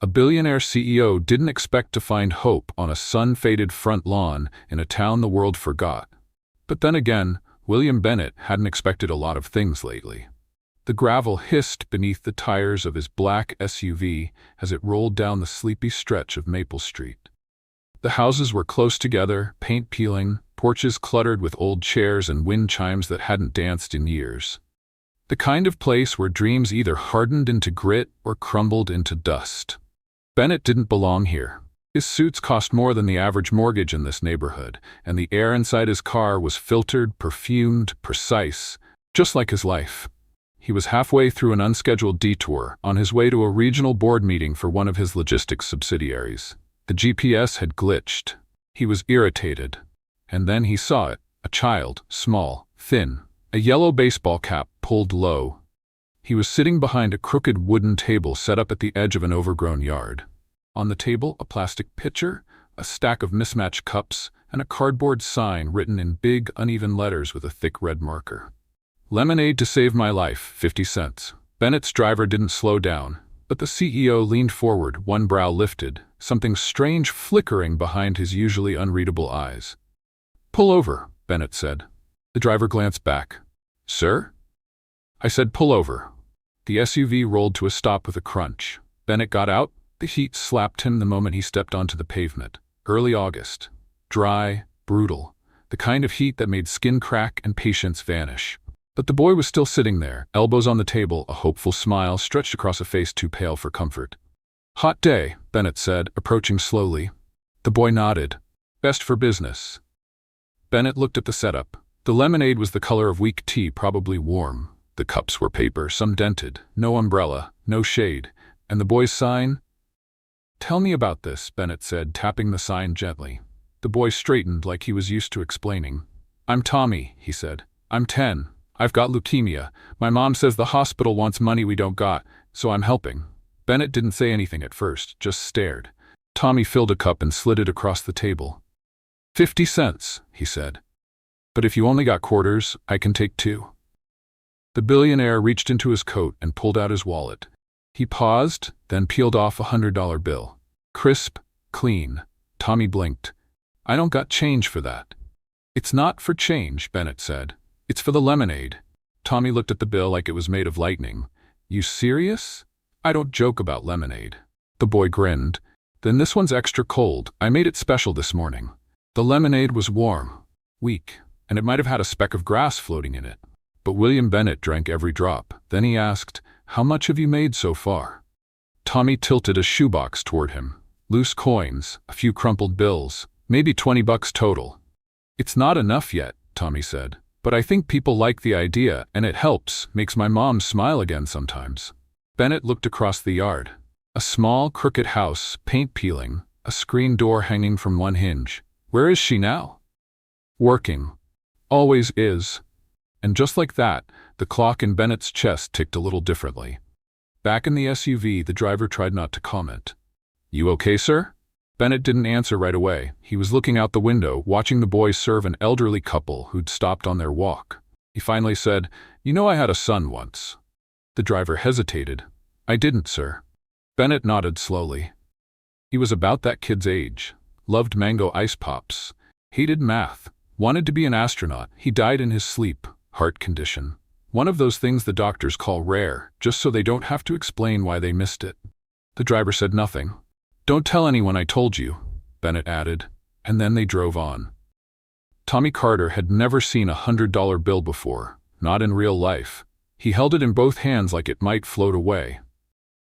A billionaire CEO didn't expect to find hope on a sun-faded front lawn in a town the world forgot. But then again, William Bennett hadn't expected a lot of things lately. The gravel hissed beneath the tires of his black SUV as it rolled down the sleepy stretch of Maple Street. The houses were close together, paint peeling, porches cluttered with old chairs and wind chimes that hadn't danced in years. The kind of place where dreams either hardened into grit or crumbled into dust. Bennett didn't belong here. His suits cost more than the average mortgage in this neighborhood, and the air inside his car was filtered, perfumed, precise, just like his life. He was halfway through an unscheduled detour, on his way to a regional board meeting for one of his logistics subsidiaries. The GPS had glitched. He was irritated. And then he saw it, a child, small, thin, a yellow baseball cap pulled low. He was sitting behind a crooked wooden table set up at the edge of an overgrown yard. On the table, a plastic pitcher, a stack of mismatched cups, and a cardboard sign written in big, uneven letters with a thick red marker. "Lemonade to save my life, 50 cents. Bennett's driver didn't slow down, but the CEO leaned forward, one brow lifted, something strange flickering behind his usually unreadable eyes. "Pull over," Bennett said. The driver glanced back. "Sir?" "I said pull over." The SUV rolled to a stop with a crunch. Bennett got out. The heat slapped him the moment he stepped onto the pavement. Early August. Dry, brutal. The kind of heat that made skin crack and patience vanish. But the boy was still sitting there, elbows on the table, a hopeful smile stretched across a face too pale for comfort. "Hot day," Bennett said, approaching slowly. The boy nodded. "Best for business." Bennett looked at the setup. The lemonade was the color of weak tea, probably warm. The cups were paper, some dented, no umbrella, no shade. And the boy's sign? "Tell me about this," Bennett said, tapping the sign gently. The boy straightened like he was used to explaining. "I'm Tommy," he said. "I'm 10. I've got leukemia. My mom says the hospital wants money we don't got, so I'm helping." Bennett didn't say anything at first, just stared. Tommy filled a cup and slid it across the table. 50 cents, he said. "But if you only got quarters, I can take 2. The billionaire reached into his coat and pulled out his wallet. He paused, then peeled off a $100 bill. Crisp, clean. Tommy blinked. "I don't got change for that." "It's not for change," Bennett said. "It's for the lemonade." Tommy looked at the bill like it was made of lightning. "You serious? I don't joke about lemonade." The boy grinned. "Then this one's extra cold. I made it special this morning." The lemonade was warm, weak, and it might have had a speck of grass floating in it. But William Bennett drank every drop. Then he asked, "How much have you made so far?" Tommy tilted a shoebox toward him. Loose coins, a few crumpled bills, maybe $20 total. "It's not enough yet," Tommy said. "But I think people like the idea, and it helps, makes my mom smile again sometimes." Bennett looked across the yard. A small, crooked house, paint peeling, a screen door hanging from one hinge. Where is she now? Working. Always is. And just like that, the clock in Bennett's chest ticked a little differently. Back in the SUV, the driver tried not to comment. "You okay, sir?" Bennett didn't answer right away. He was looking out the window, watching the boys serve an elderly couple who'd stopped on their walk. He finally said, "You know I had a son once." The driver hesitated. "I didn't, sir." Bennett nodded slowly. He was about that kid's age. Loved mango ice pops. Hated math. Wanted to be an astronaut. He died in his sleep. Heart condition. One of those things the doctors call rare, just so they don't have to explain why they missed it. The driver said nothing. "Don't tell anyone I told you," Bennett added, and then they drove on. Tommy Carter had never seen a $100 bill before, not in real life. He held it in both hands like it might float away.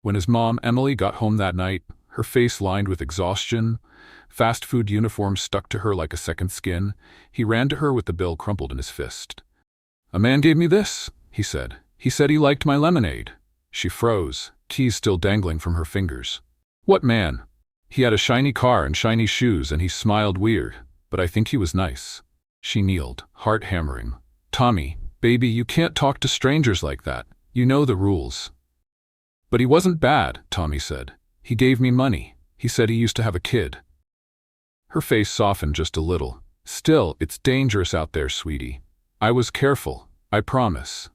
When his mom, Emily, got home that night, her face lined with exhaustion, fast food uniform stuck to her like a second skin, he ran to her with the bill crumpled in his fist. "A man gave me this," he said. "He said he liked my lemonade." She froze, keys still dangling from her fingers. "What man?" "He had a shiny car and shiny shoes, and he smiled weird, but I think he was nice." She kneeled, heart hammering. "Tommy, baby, you can't talk to strangers like that. You know the rules." "But he wasn't bad," Tommy said. "He gave me money. He said he used to have a kid." Her face softened just a little. "Still, it's dangerous out there, sweetie. I was careful, I promise."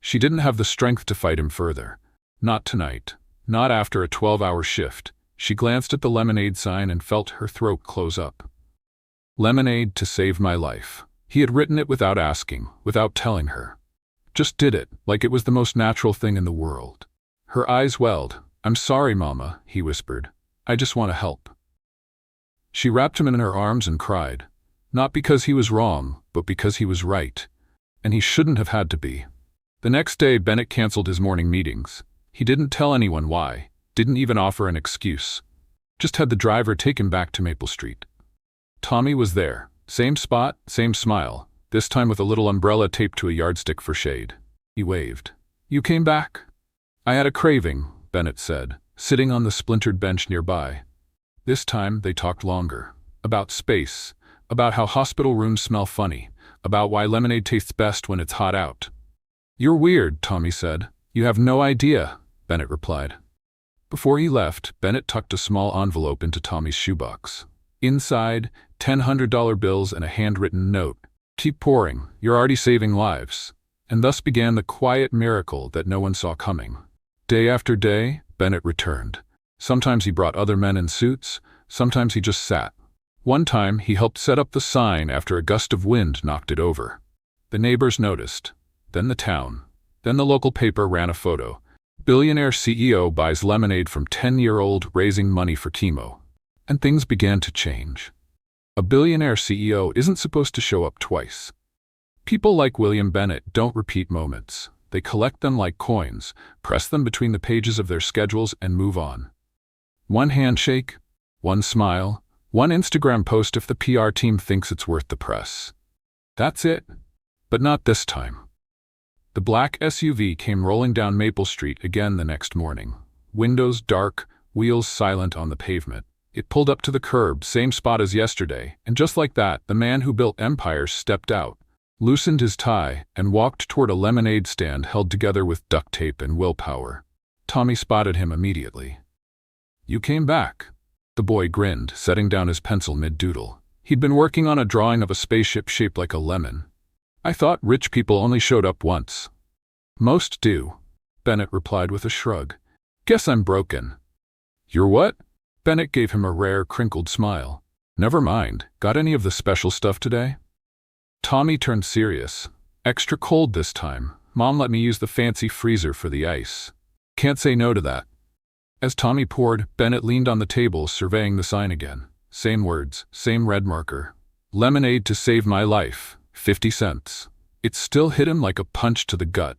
She didn't have the strength to fight him further. Not tonight. Not after a 12-hour shift. She glanced at the lemonade sign and felt her throat close up. Lemonade to save my life. He had written it without asking, without telling her. Just did it, like it was the most natural thing in the world. Her eyes welled. "I'm sorry, Mama," he whispered. "I just want to help." She wrapped him in her arms and cried. Not because he was wrong, but because he was right. And he shouldn't have had to be. The next day, Bennett canceled his morning meetings. He didn't tell anyone why, didn't even offer an excuse. Just had the driver take him back to Maple Street. Tommy was there. Same spot, same smile, this time with a little umbrella taped to a yardstick for shade. He waved. "You came back?" "I had a craving," Bennett said, sitting on the splintered bench nearby. This time they talked longer. About space, about how hospital rooms smell funny, about why lemonade tastes best when it's hot out. "You're weird," Tommy said. "You have no idea," Bennett replied. Before he left, Bennett tucked a small envelope into Tommy's shoebox. Inside, $100 bills and a handwritten note. "Keep pouring, you're already saving lives." And thus began the quiet miracle that no one saw coming. Day after day, Bennett returned. Sometimes he brought other men in suits, sometimes he just sat. One time, he helped set up the sign after a gust of wind knocked it over. The neighbors noticed. Then the town. Then the local paper ran a photo. Billionaire CEO buys lemonade from 10-year-old raising money for chemo. And things began to change. A billionaire CEO isn't supposed to show up twice. People like William Bennett don't repeat moments. They collect them like coins, press them between the pages of their schedules, and move on. One handshake, one smile, one Instagram post if the PR team thinks it's worth the press. That's it. But not this time. The black SUV came rolling down Maple Street again the next morning. Windows dark, wheels silent on the pavement. It pulled up to the curb, same spot as yesterday, and just like that, the man who built empires stepped out, loosened his tie, and walked toward a lemonade stand held together with duct tape and willpower. Tommy spotted him immediately. "You came back." The boy grinned, setting down his pencil mid-doodle. He'd been working on a drawing of a spaceship shaped like a lemon. "I thought rich people only showed up once." "Most do," Bennett replied with a shrug. "Guess I'm broken." "You're what?" Bennett gave him a rare, crinkled smile. "Never mind. Got any of the special stuff today?" Tommy turned serious. "Extra cold this time. Mom let me use the fancy freezer for the ice. Can't say no to that." As Tommy poured, Bennett leaned on the table, surveying the sign again. Same words, same red marker. "Lemonade to save my life. 50 cents. It still hit him like a punch to the gut.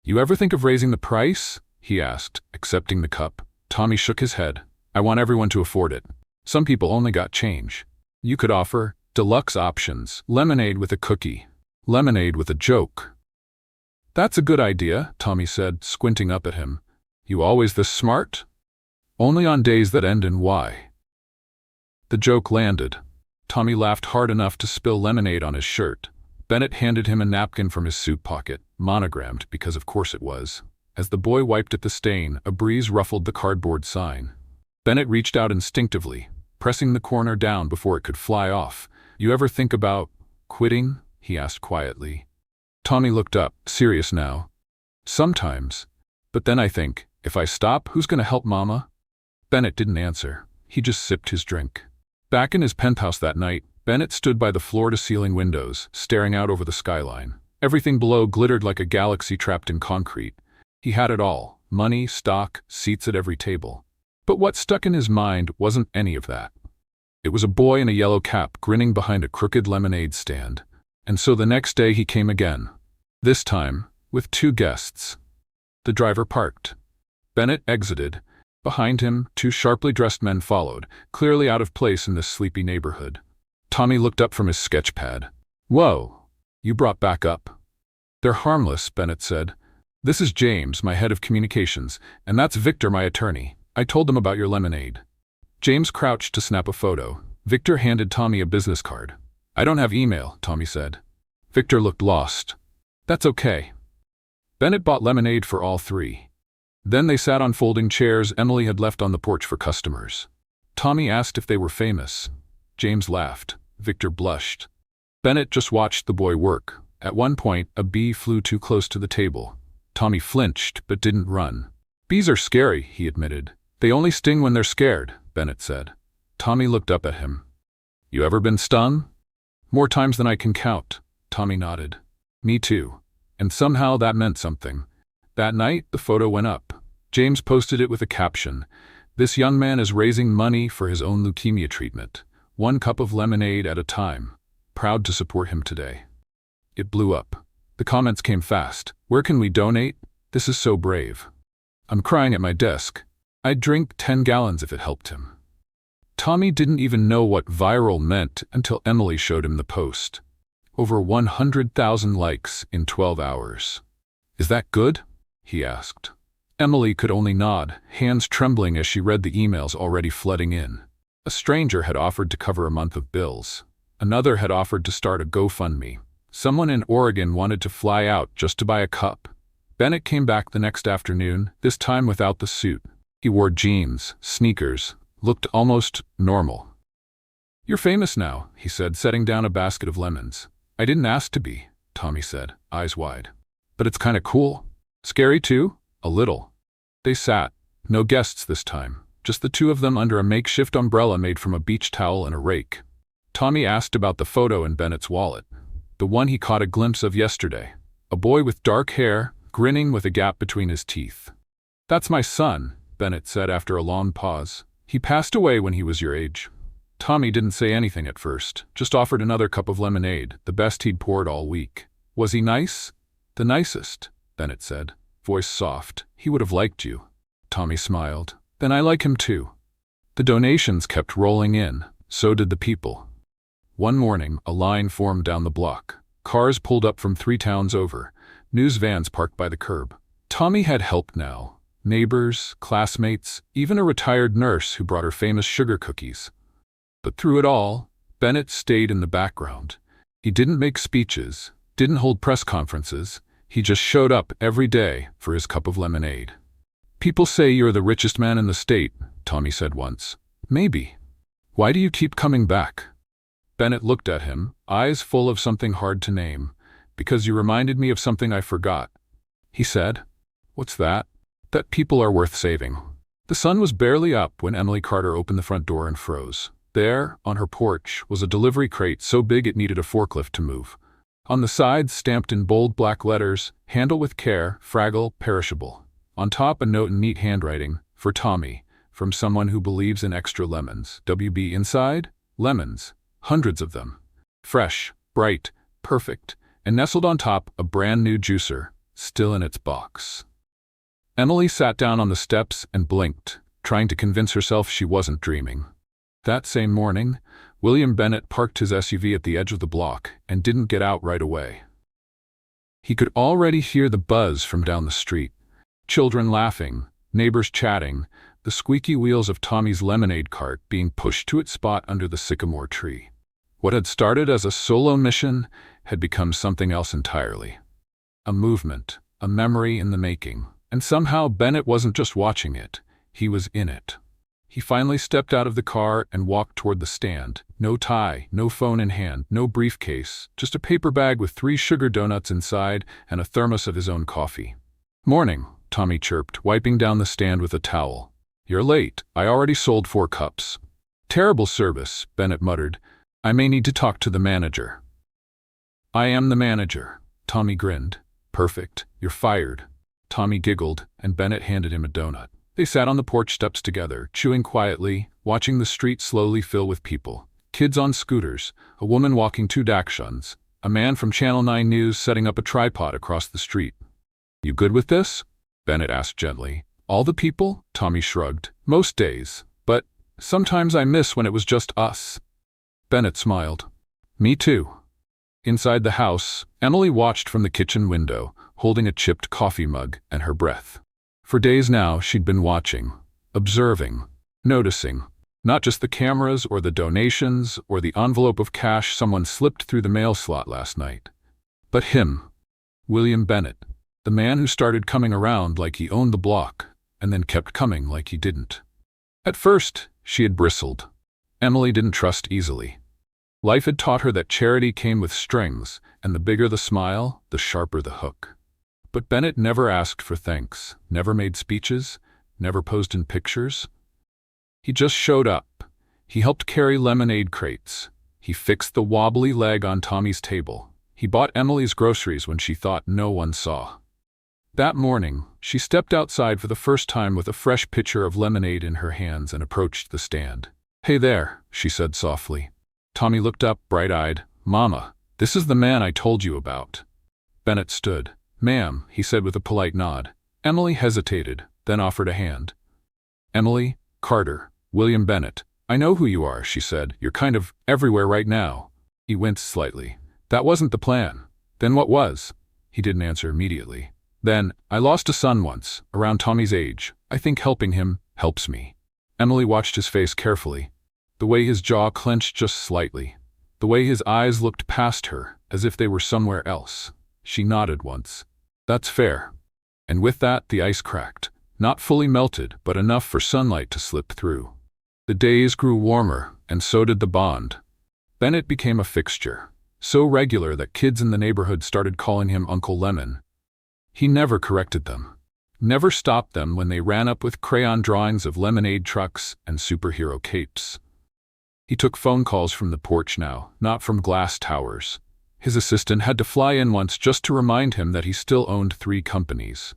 "You ever think of raising the price?" he asked, accepting the cup. Tommy shook his head. "I want everyone to afford it. Some people only got change. You could offer deluxe options, lemonade with a cookie, lemonade with a joke." "That's a good idea," Tommy said, squinting up at him. "You always this smart?" "Only on days that end in Y." The joke landed. Tommy laughed hard enough to spill lemonade on his shirt. Bennett handed him a napkin from his suit pocket, monogrammed because of course it was. As the boy wiped at the stain, a breeze ruffled the cardboard sign. Bennett reached out instinctively, pressing the corner down before it could fly off. "You ever think about quitting?" he asked quietly. Tommy looked up, serious now. "Sometimes. But then I think, if I stop, who's going to help Mama?" Bennett didn't answer. He just sipped his drink. Back in his penthouse that night, Bennett stood by the floor-to-ceiling windows, staring out over the skyline. Everything below glittered like a galaxy trapped in concrete. He had it all: money, stock, seats at every table. But what stuck in his mind wasn't any of that. It was a boy in a yellow cap grinning behind a crooked lemonade stand. And so the next day he came again. This time, with 2 guests. The driver parked. Bennett exited. Behind him, 2 sharply dressed men followed, clearly out of place in this sleepy neighborhood. Tommy looked up from his sketch pad. "Whoa, you brought back up." "They're harmless," Bennett said. "This is James, my head of communications, and that's Victor, my attorney. I told them about your lemonade." James crouched to snap a photo. Victor handed Tommy a business card. "I don't have email," Tommy said. Victor looked lost. "That's okay." Bennett bought lemonade for all 3. Then they sat on folding chairs Emily had left on the porch for customers. Tommy asked if they were famous. James laughed. Victor blushed. Bennett just watched the boy work. At one point, a bee flew too close to the table. Tommy flinched, but didn't run. Bees are scary, he admitted. They only sting when they're scared, Bennett said. Tommy looked up at him. You ever been stung? More times than I can count, Tommy nodded. Me too. And somehow that meant something. That night, the photo went up. James posted it with a caption. This young man is raising money for his own leukemia treatment. 1 cup of lemonade at a time. Proud to support him today. It blew up. The comments came fast. Where can we donate? This is so brave. I'm crying at my desk. I'd drink 10 gallons if it helped him. Tommy didn't even know what viral meant until Emily showed him the post. Over 100,000 likes in 12 hours. Is that good? He asked. Emily could only nod, hands trembling as she read the emails already flooding in. A stranger had offered to cover a month of bills. Another had offered to start a GoFundMe. Someone in Oregon wanted to fly out just to buy a cup. Bennett came back the next afternoon, this time without the suit. He wore jeans, sneakers, looked almost normal. You're famous now, he said, setting down a basket of lemons. I didn't ask to be, Tommy said, eyes wide. But it's kinda cool. Scary too? A little. They sat. No guests this time. Just the two of them under a makeshift umbrella made from a beach towel and a rake. Tommy asked about the photo in Bennett's wallet. The one he caught a glimpse of yesterday. A boy with dark hair, grinning with a gap between his teeth. That's my son, Bennett said after a long pause. He passed away when he was your age. Tommy didn't say anything at first, just offered another cup of lemonade, the best he'd poured all week. Was he nice? The nicest, Bennett said, voice soft. He would have liked you. Tommy smiled. Then I like him too. The donations kept rolling in, so did the people. One morning, a line formed down the block. Cars pulled up from 3 towns over. News vans parked by the curb. Tommy had help now. Neighbors, classmates, even a retired nurse who brought her famous sugar cookies. But through it all, Bennett stayed in the background. He didn't make speeches, didn't hold press conferences. He just showed up every day for his cup of lemonade. People say you're the richest man in the state, Tommy said once. Maybe. Why do you keep coming back? Bennett looked at him, eyes full of something hard to name. Because you reminded me of something I forgot. He said. What's that? That people are worth saving. The sun was barely up when Emily Carter opened the front door and froze. There, on her porch, was a delivery crate so big it needed a forklift to move. On the sides, stamped in bold black letters, handle with care, fragile, perishable. On top, a note in neat handwriting, for Tommy, from someone who believes in extra lemons. WB inside? Lemons. Hundreds of them. Fresh, bright, perfect, and nestled on top, a brand new juicer, still in its box. Emily sat down on the steps and blinked, trying to convince herself she wasn't dreaming. That same morning, William Bennett parked his SUV at the edge of the block and didn't get out right away. He could already hear the buzz from down the street. Children laughing, neighbors chatting, the squeaky wheels of Tommy's lemonade cart being pushed to its spot under the sycamore tree. What had started as a solo mission had become something else entirely. A movement, a memory in the making. And somehow Bennett wasn't just watching it, he was in it. He finally stepped out of the car and walked toward the stand. No tie, no phone in hand, no briefcase, just a paper bag with 3 sugar donuts inside and a thermos of his own coffee. Morning, Tommy chirped, wiping down the stand with a towel. You're late, I already sold 4 cups. Terrible service, Bennett muttered. I may need to talk to the manager. I am the manager, Tommy grinned. Perfect, you're fired. Tommy giggled, and Bennett handed him a donut. They sat on the porch steps together, chewing quietly, watching the street slowly fill with people. Kids on scooters, a woman walking 2 dachshunds, a man from Channel 9 News setting up a tripod across the street. You good with this? Bennett asked gently. All the people? Tommy shrugged. Most days, but sometimes I miss when it was just us. Bennett smiled. Me too. Inside the house, Emily watched from the kitchen window, holding a chipped coffee mug and her breath. For days now, she'd been watching, observing, noticing, not just the cameras or the donations or the envelope of cash someone slipped through the mail slot last night, but him, William Bennett, the man who started coming around like he owned the block and then kept coming like he didn't. At first, she had bristled. Emily didn't trust easily. Life had taught her that charity came with strings, and the bigger the smile, the sharper the hook. But Bennett never asked for thanks, never made speeches, never posed in pictures. He just showed up. He helped carry lemonade crates. He fixed the wobbly leg on Tommy's table. He bought Emily's groceries when she thought no one saw. That morning, she stepped outside for the first time with a fresh pitcher of lemonade in her hands and approached the stand. "Hey there," she said softly. Tommy looked up, bright-eyed. "Mama, this is the man I told you about." Bennett stood. "Ma'am," he said with a polite nod. Emily hesitated, then offered a hand. "Emily, Carter, William Bennett. I know who you are," she said. "You're kind of everywhere right now." He winced slightly. "That wasn't the plan." "Then what was?" He didn't answer immediately. "Then, I lost a son once, around Tommy's age. I think helping him helps me." Emily watched his face carefully. The way his jaw clenched just slightly. The way his eyes looked past her, as if they were somewhere else. She nodded once. "That's fair." And with that, the ice cracked. Not fully melted, but enough for sunlight to slip through. The days grew warmer, and so did the bond. Bennett became a fixture, so regular that kids in the neighborhood started calling him Uncle Lemon. He never corrected them, never stopped them when they ran up with crayon drawings of lemonade trucks and superhero capes. He took phone calls from the porch now, not from glass towers. His assistant had to fly in once just to remind him that he still owned 3 companies.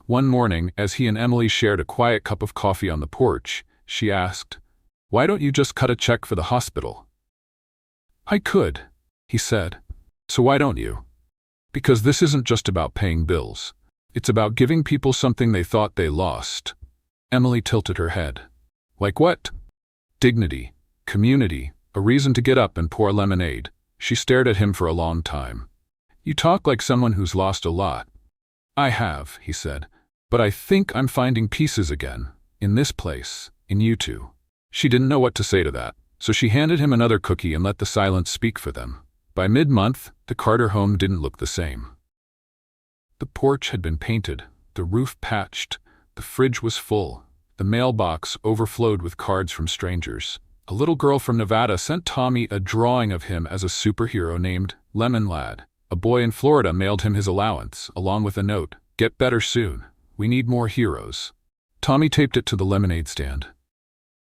One morning, as he and Emily shared a quiet cup of coffee on the porch, she asked, "Why don't you just cut a check for the hospital?" "I could," he said. "So why don't you?" "Because this isn't just about paying bills. It's about giving people something they thought they lost." Emily tilted her head. "Like what?" "Dignity, community, a reason to get up and pour lemonade." She stared at him for a long time. "You talk like someone who's lost a lot." "I have," he said. "But I think I'm finding pieces again. In this place, in you two." She didn't know what to say to that, so she handed him another cookie and let the silence speak for them. By mid-month, the Carter home didn't look the same. The porch had been painted, the roof patched, the fridge was full, the mailbox overflowed with cards from strangers. A little girl from Nevada sent Tommy a drawing of him as a superhero named Lemon Lad. A boy in Florida mailed him his allowance, along with a note, "Get better soon. We need more heroes." Tommy taped it to the lemonade stand.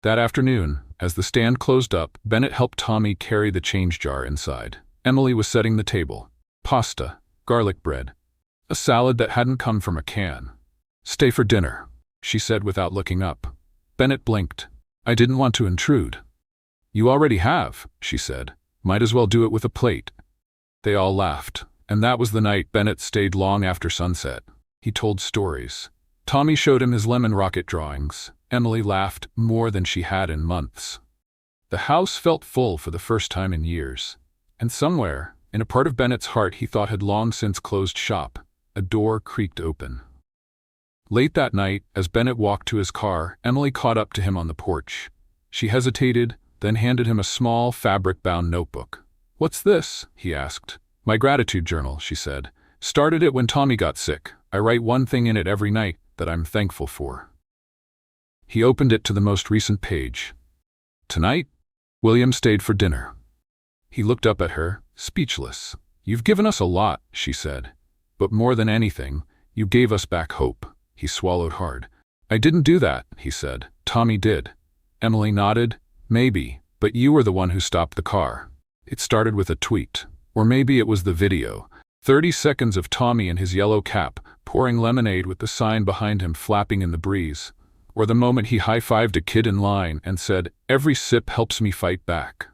That afternoon, as the stand closed up, Bennett helped Tommy carry the change jar inside. Emily was setting the table. Pasta, garlic bread, a salad that hadn't come from a can. "Stay for dinner," she said without looking up. Bennett blinked. "I didn't want to intrude." "You already have," she said. "Might as well do it with a plate." They all laughed, and that was the night Bennett stayed long after sunset. He told stories. Tommy showed him his lemon rocket drawings. Emily laughed more than she had in months. The house felt full for the first time in years. And somewhere, in a part of Bennett's heart he thought had long since closed shop, a door creaked open. Late that night, as Bennett walked to his car, Emily caught up to him on the porch. She hesitated, then handed him a small, fabric-bound notebook. "What's this?" he asked. "My gratitude journal," she said. "Started it when Tommy got sick. I write one thing in it every night that I'm thankful for." He opened it to the most recent page. "Tonight, William stayed for dinner." He looked up at her, speechless. "You've given us a lot," she said. "But more than anything, you gave us back hope." He swallowed hard. "I didn't do that," he said. "Tommy did." Emily nodded. "Maybe, but you were the one who stopped the car." It started with a tweet. Or maybe it was the video. 30 seconds of Tommy in his yellow cap, pouring lemonade with the sign behind him flapping in the breeze. Or the moment he high-fived a kid in line and said, "Every sip helps me fight back."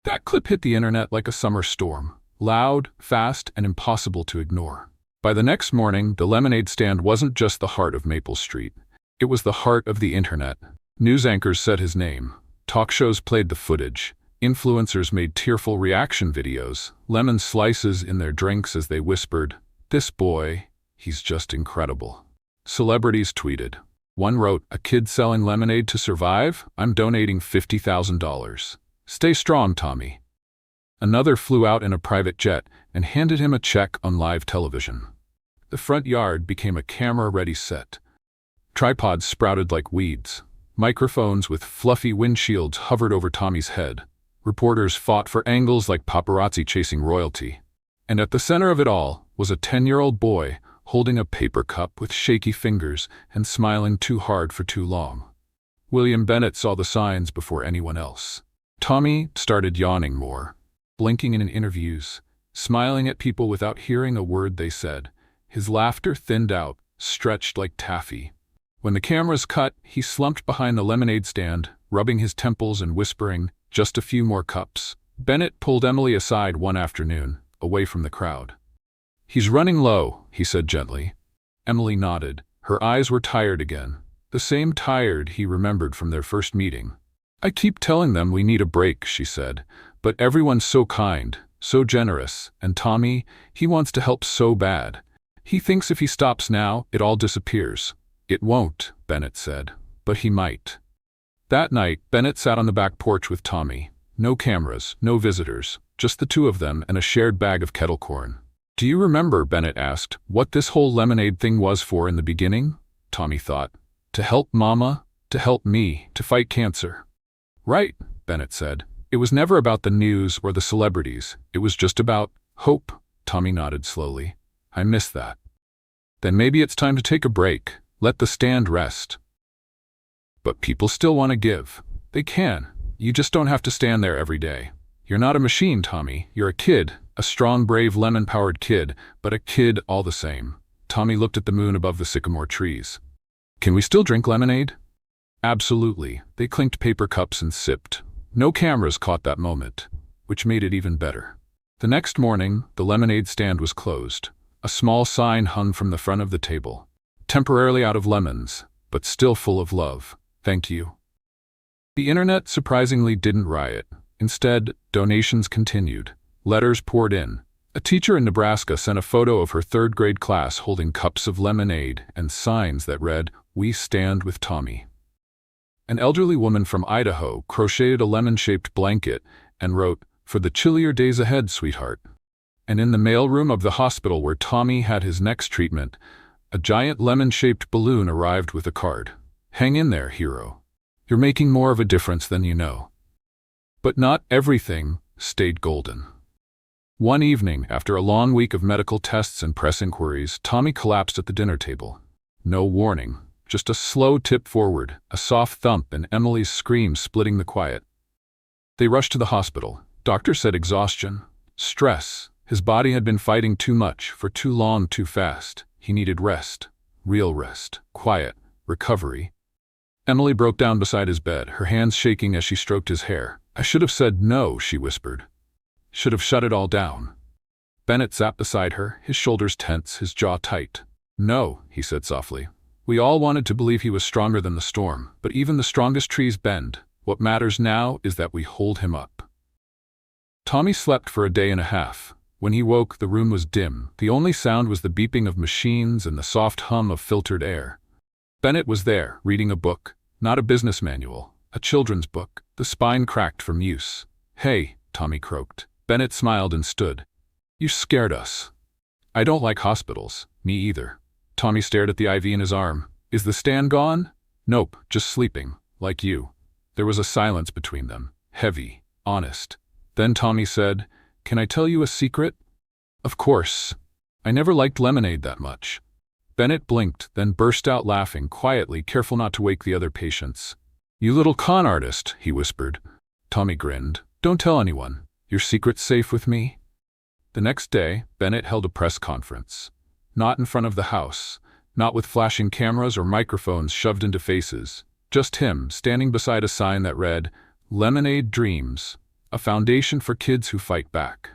That clip hit the internet like a summer storm. Loud, fast, and impossible to ignore. By the next morning, the lemonade stand wasn't just the heart of Maple Street. It was the heart of the internet. News anchors said his name. Talk shows played the footage. Influencers made tearful reaction videos, lemon slices in their drinks as they whispered, "This boy, he's just incredible." Celebrities tweeted. One wrote, "A kid selling lemonade to survive? I'm donating $50,000. Stay strong, Tommy." Another flew out in a private jet and handed him a check on live television. The front yard became a camera-ready set. Tripods sprouted like weeds. Microphones with fluffy windshields hovered over Tommy's head. Reporters fought for angles like paparazzi chasing royalty. And at the center of it all was a 10-year-old boy holding a paper cup with shaky fingers and smiling too hard for too long. William Bennett saw the signs before anyone else. Tommy started yawning more, blinking in interviews, smiling at people without hearing a word they said. His laughter thinned out, stretched like taffy. When the cameras cut, he slumped behind the lemonade stand, rubbing his temples and whispering, "Just a few more cups." Bennett pulled Emily aside one afternoon, away from the crowd. "He's running low," he said gently. Emily nodded. Her eyes were tired again, the same tired he remembered from their first meeting. "I keep telling them we need a break," she said, "but everyone's so kind, so generous, and Tommy, he wants to help so bad. He thinks if he stops now, it all disappears." "It won't," Bennett said, "but he might." That night, Bennett sat on the back porch with Tommy. No cameras, no visitors, just the two of them and a shared bag of kettle corn. "Do you remember," Bennett asked, "what this whole lemonade thing was for in the beginning?" Tommy thought. "To help Mama, to help me, to fight cancer." "Right," Bennett said. "It was never about the news or the celebrities. It was just about hope." Tommy nodded slowly. "I miss that." "Then maybe it's time to take a break. Let the stand rest." "But people still want to give." "They can. You just don't have to stand there every day. You're not a machine, Tommy. You're a kid, a strong, brave, lemon-powered kid, but a kid all the same." Tommy looked at the moon above the sycamore trees. "Can we still drink lemonade?" "Absolutely." They clinked paper cups and sipped. No cameras caught that moment, which made it even better. The next morning, the lemonade stand was closed. A small sign hung from the front of the table. "Temporarily out of lemons, but still full of love. Thank you." The internet surprisingly didn't riot. Instead, donations continued. Letters poured in. A teacher in Nebraska sent a photo of her third-grade class holding cups of lemonade and signs that read, "We stand with Tommy." An elderly woman from Idaho crocheted a lemon-shaped blanket and wrote, "For the chillier days ahead, sweetheart." And in the mailroom of the hospital where Tommy had his next treatment, a giant lemon-shaped balloon arrived with a card. "Hang in there, hero. You're making more of a difference than you know." But not everything stayed golden. One evening, after a long week of medical tests and press inquiries, Tommy collapsed at the dinner table. No warning, just a slow tip forward, a soft thump, and Emily's scream splitting the quiet. They rushed to the hospital. Doctor said exhaustion, stress. His body had been fighting too much, for too long, too fast. He needed rest, real rest, quiet, recovery. Emily broke down beside his bed, her hands shaking as she stroked his hair. "I should have said no," she whispered. "Should have shut it all down." Bennett sat beside her, his shoulders tense, his jaw tight. "No," he said softly. "We all wanted to believe he was stronger than the storm, but even the strongest trees bend. What matters now is that we hold him up." Tommy slept for a day and a half. When he woke, the room was dim. The only sound was the beeping of machines and the soft hum of filtered air. Bennett was there, reading a book, not a business manual, a children's book, the spine cracked from use. "Hey," Tommy croaked. Bennett smiled and stood. "You scared us." "I don't like hospitals." "Me either." Tommy stared at the IV in his arm. "Is the stand gone?" "Nope, just sleeping, like you." There was a silence between them, heavy, honest. Then Tommy said, "Can I tell you a secret?" "Of course. I never liked lemonade that much." Bennett blinked, then burst out laughing quietly, careful not to wake the other patients. "You little con artist," he whispered. Tommy grinned. "Don't tell anyone. Your secret's safe with me." The next day, Bennett held a press conference. Not in front of the house, not with flashing cameras or microphones shoved into faces. Just him, standing beside a sign that read, "Lemonade Dreams, a foundation for kids who fight back."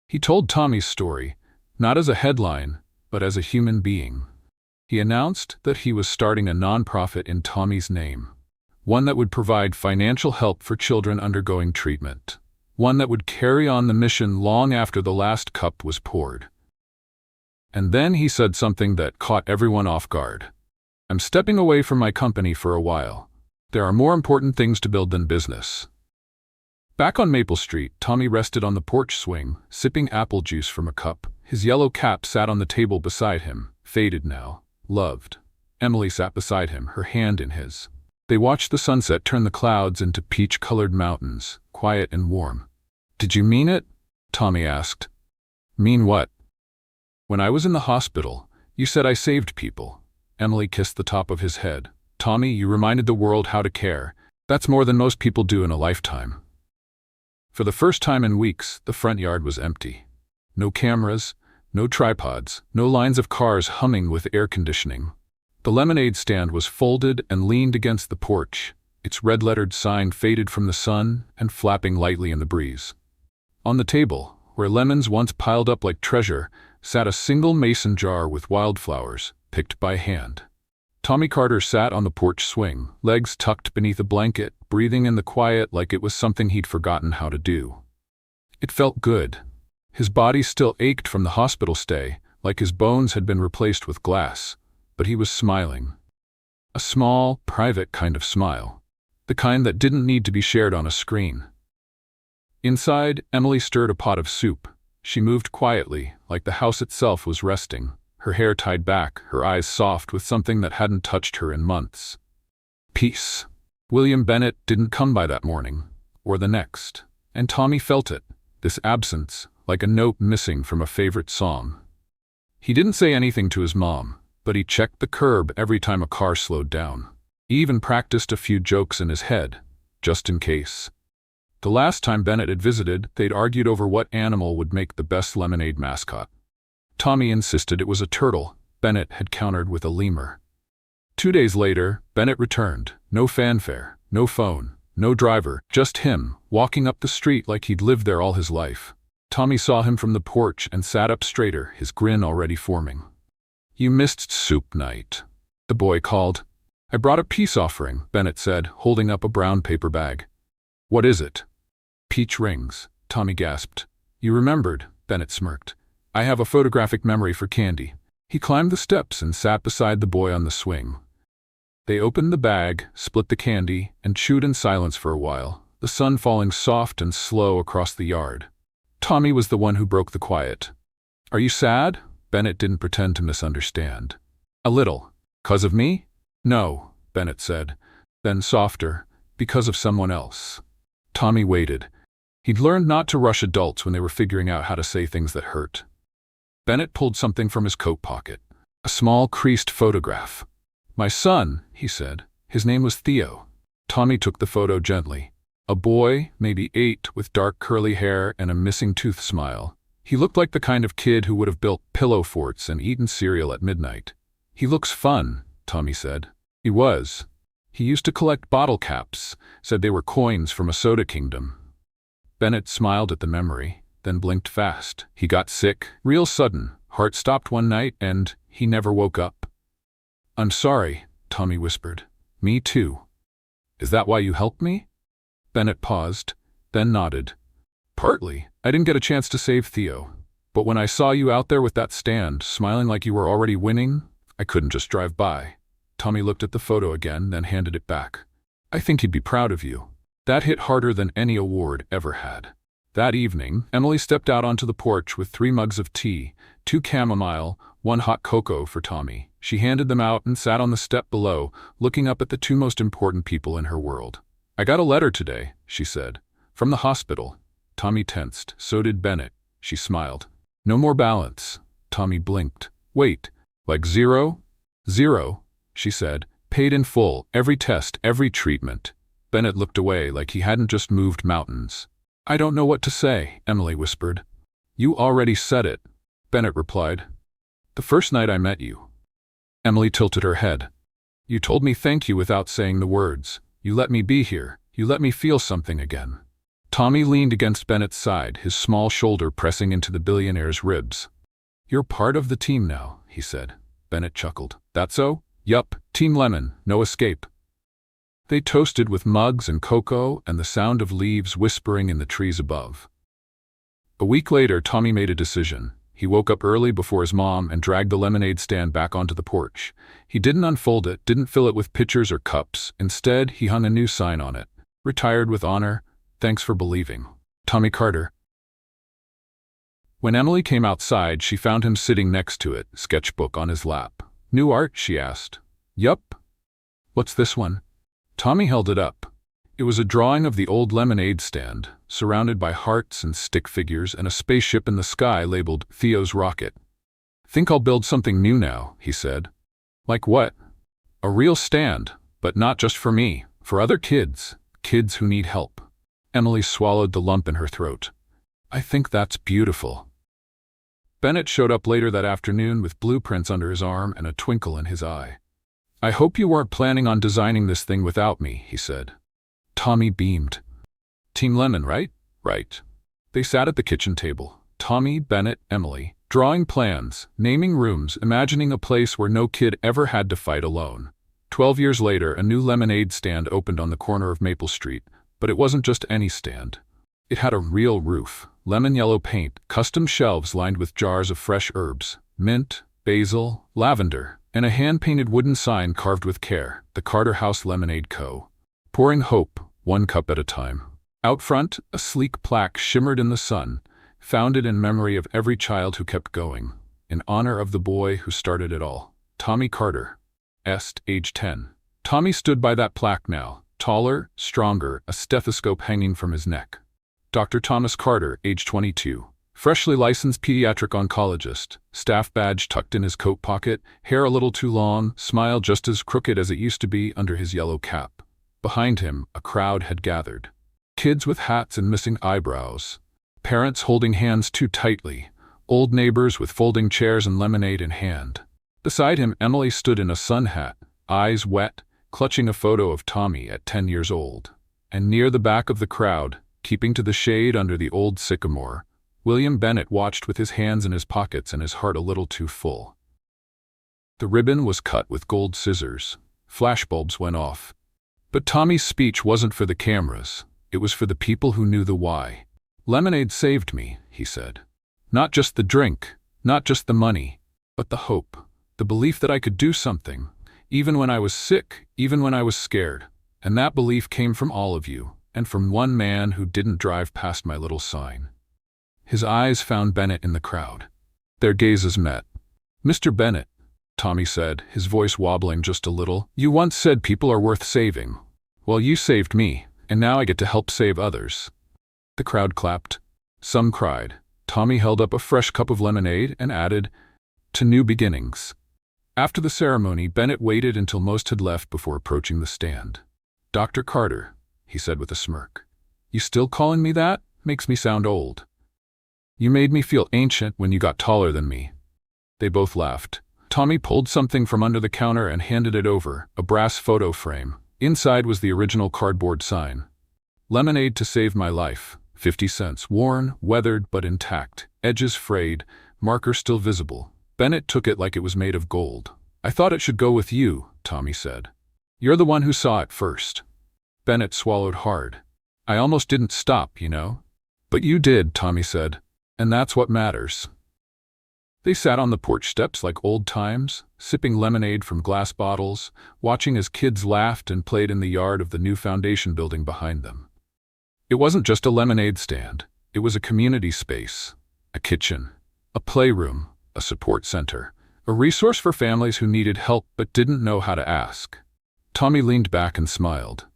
He told Tommy's story, not as a headline, but as a human being. He announced that he was starting a nonprofit in Tommy's name, one that would provide financial help for children undergoing treatment, one that would carry on the mission long after the last cup was poured. And then he said something that caught everyone off guard. "I'm stepping away from my company for a while. There are more important things to build than business." Back on Maple Street, Tommy rested on the porch swing, sipping apple juice from a cup. His yellow cap sat on the table beside him, faded now, loved. Emily sat beside him, her hand in his. They watched the sunset turn the clouds into peach-colored mountains, quiet and warm. "Did you mean it?" Tommy asked. "Mean what?" "When I was in the hospital, You said I saved people. Emily kissed the top of his head. Tommy, you reminded the world how to care. That's more than most people do in a lifetime. For the first time in weeks, the front yard was empty. No cameras, no tripods, no lines of cars humming with air conditioning. The lemonade stand was folded and leaned against the porch, its red-lettered sign faded from the sun and flapping lightly in the breeze. On the table, where lemons once piled up like treasure, sat a single mason jar with wildflowers, picked by hand. Tommy Carter sat on the porch swing, legs tucked beneath a blanket, breathing in the quiet like it was something he'd forgotten how to do. It felt good. His body still ached from the hospital stay, like his bones had been replaced with glass, but he was smiling. A small, private kind of smile. The kind that didn't need to be shared on a screen. Inside, Emily stirred a pot of soup. She moved quietly, like the house itself was resting, her hair tied back, her eyes soft with something that hadn't touched her in months. Peace. William Bennett didn't come by that morning, or the next, and Tommy felt it, this absence, like a note missing from a favorite song. He didn't say anything to his mom, but he checked the curb every time a car slowed down. He even practiced a few jokes in his head, just in case. The last time Bennett had visited, they'd argued over what animal would make the best lemonade mascot. Tommy insisted it was a turtle. Bennett had countered with a lemur. 2 days later, Bennett returned. No fanfare, no phone, no driver, just him, walking up the street like he'd lived there all his life. Tommy saw him from the porch and sat up straighter, his grin already forming. You missed soup night, the boy called. I brought a peace offering, Bennett said, holding up a brown paper bag. What is it? Peach rings, Tommy gasped. You remembered, Bennett smirked. I have a photographic memory for candy. He climbed the steps and sat beside the boy on the swing. They opened the bag, split the candy, and chewed in silence for a while, the sun falling soft and slow across the yard. Tommy was the one who broke the quiet. Are you sad? Bennett didn't pretend to misunderstand. A little. 'Cause of me? No, Bennett said. Then softer, because of someone else. Tommy waited. He'd learned not to rush adults when they were figuring out how to say things that hurt. Bennett pulled something from his coat pocket. A small, creased photograph. My son, he said. His name was Theo. Tommy took the photo gently. A boy, maybe 8, with dark curly hair and a missing tooth smile. He looked like the kind of kid who would have built pillow forts and eaten cereal at midnight. He looks fun, Tommy said. He was. He used to collect bottle caps, said they were coins from a soda kingdom. Bennett smiled at the memory, then blinked fast. He got sick, real sudden. Heart stopped one night, and he never woke up. I'm sorry, Tommy whispered. Me too. Is that why you helped me? Bennett paused, then nodded. Partly. I didn't get a chance to save Theo. But when I saw you out there with that stand, smiling like you were already winning, I couldn't just drive by. Tommy looked at the photo again, then handed it back. I think he'd be proud of you. That hit harder than any award ever had. That evening, Emily stepped out onto the porch with 3 mugs of tea, 2 chamomile, 1 hot cocoa for Tommy. She handed them out and sat on the step below, looking up at the 2 most important people in her world. I got a letter today, she said. From the hospital. Tommy tensed. So did Bennett. She smiled. No more balance. Tommy blinked. Wait, like 0? 0, she said. Paid in full, every test, every treatment. Bennett looked away like he hadn't just moved mountains. I don't know what to say, Emily whispered. You already said it, Bennett replied. The first night I met you. Emily tilted her head. You told me thank you without saying the words. You let me be here. You let me feel something again. Tommy leaned against Bennett's side, his small shoulder pressing into the billionaire's ribs. You're part of the team now, he said. Bennett chuckled. That so? Yup, Team Lemon, no escape. They toasted with mugs and cocoa and the sound of leaves whispering in the trees above. A week later, Tommy made a decision. He woke up early before his mom and dragged the lemonade stand back onto the porch. He didn't unfold it, didn't fill it with pitchers or cups. Instead, he hung a new sign on it. Retired with honor. Thanks for believing. Tommy Carter. When Emily came outside, she found him sitting next to it, sketchbook on his lap. New art? She asked. Yup. What's this one? Tommy held it up. It was a drawing of the old lemonade stand, surrounded by hearts and stick figures and a spaceship in the sky labeled Theo's rocket. "Think I'll build something new now," he said. "Like what?" "A real stand, but not just for me, for other kids, kids who need help." Emily swallowed the lump in her throat. "I think that's beautiful." Bennett showed up later that afternoon with blueprints under his arm and a twinkle in his eye. "I hope you weren't planning on designing this thing without me," he said. Tommy beamed. "Team Lemon, right?" "Right." They sat at the kitchen table, Tommy, Bennett, Emily, drawing plans, naming rooms, imagining a place where no kid ever had to fight alone. 12 years later, a new lemonade stand opened on the corner of Maple Street, but it wasn't just any stand. It had a real roof, lemon yellow paint, custom shelves lined with jars of fresh herbs, mint, basil, lavender, and a hand-painted wooden sign carved with care, the Carter House Lemonade Co. Pouring hope, one cup at a time. Out front, a sleek plaque shimmered in the sun, founded in memory of every child who kept going, in honor of the boy who started it all, Tommy Carter, age 10. Tommy stood by that plaque now, taller, stronger, a stethoscope hanging from his neck. Dr. Thomas Carter, age 22, freshly licensed pediatric oncologist, staff badge tucked in his coat pocket, hair a little too long, smile just as crooked as it used to be under his yellow cap. Behind him, a crowd had gathered. Kids with hats and missing eyebrows. Parents holding hands too tightly. Old neighbors with folding chairs and lemonade in hand. Beside him, Emily stood in a sun hat, eyes wet, clutching a photo of Tommy at 10 years old. And near the back of the crowd, keeping to the shade under the old sycamore, William Bennett watched with his hands in his pockets and his heart a little too full. The ribbon was cut with gold scissors. Flashbulbs went off. But Tommy's speech wasn't for the cameras. It was for the people who knew the why. "Lemonade saved me," he said. "Not just the drink, not just the money, but the hope, the belief that I could do something, even when I was sick, even when I was scared. And that belief came from all of you, and from one man who didn't drive past my little sign." His eyes found Bennett in the crowd. Their gazes met. "Mr. Bennett," Tommy said, his voice wobbling just a little, "you once said people are worth saving. Well, you saved me, and now I get to help save others." The crowd clapped. Some cried. Tommy held up a fresh cup of lemonade and added, "To new beginnings." After the ceremony, Bennett waited until most had left before approaching the stand. "Dr. Carter," he said with a smirk. "You still calling me that? Makes me sound old. You made me feel ancient when you got taller than me." They both laughed. Tommy pulled something from under the counter and handed it over, a brass photo frame. Inside was the original cardboard sign. "Lemonade to save my life. 50 cents. Worn, weathered, but intact. Edges frayed, marker still visible." Bennett took it like it was made of gold. "I thought it should go with you," Tommy said. "You're the one who saw it first." Bennett swallowed hard. "I almost didn't stop, you know." "But you did," Tommy said. "And that's what matters." They sat on the porch steps like old times, sipping lemonade from glass bottles, watching as kids laughed and played in the yard of the new foundation building behind them. It wasn't just a lemonade stand. It was a community space, a kitchen, a playroom, a support center, a resource for families who needed help but didn't know how to ask. Tommy leaned back and smiled.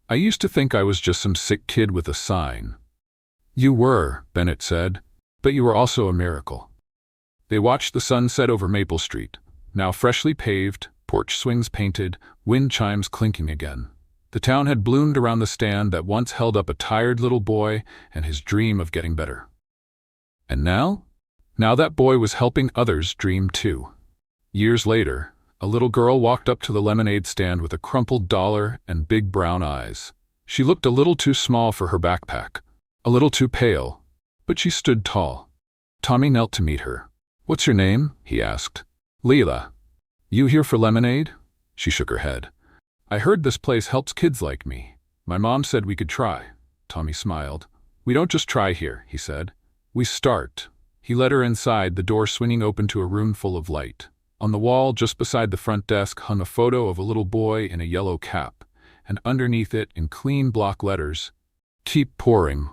"I used to think I was just some sick kid with a sign." "You were," Bennett said, "but you were also a miracle." They watched the sun set over Maple Street, now freshly paved, porch swings painted, wind chimes clinking again. The town had bloomed around the stand that once held up a tired little boy and his dream of getting better. And now? Now that boy was helping others dream too. Years later, a little girl walked up to the lemonade stand with a crumpled dollar and big brown eyes. She looked a little too small for her backpack, a little too pale, but she stood tall. Tommy knelt to meet her. "What's your name?" he asked. "Leela." "You here for lemonade?" She shook her head. "I heard this place helps kids like me. My mom said we could try." Tommy smiled. "We don't just try here," he said. "We start." He led her inside, the door swinging open to a room full of light. On the wall, just beside the front desk, hung a photo of a little boy in a yellow cap, and underneath it, in clean block letters, "Keep pouring,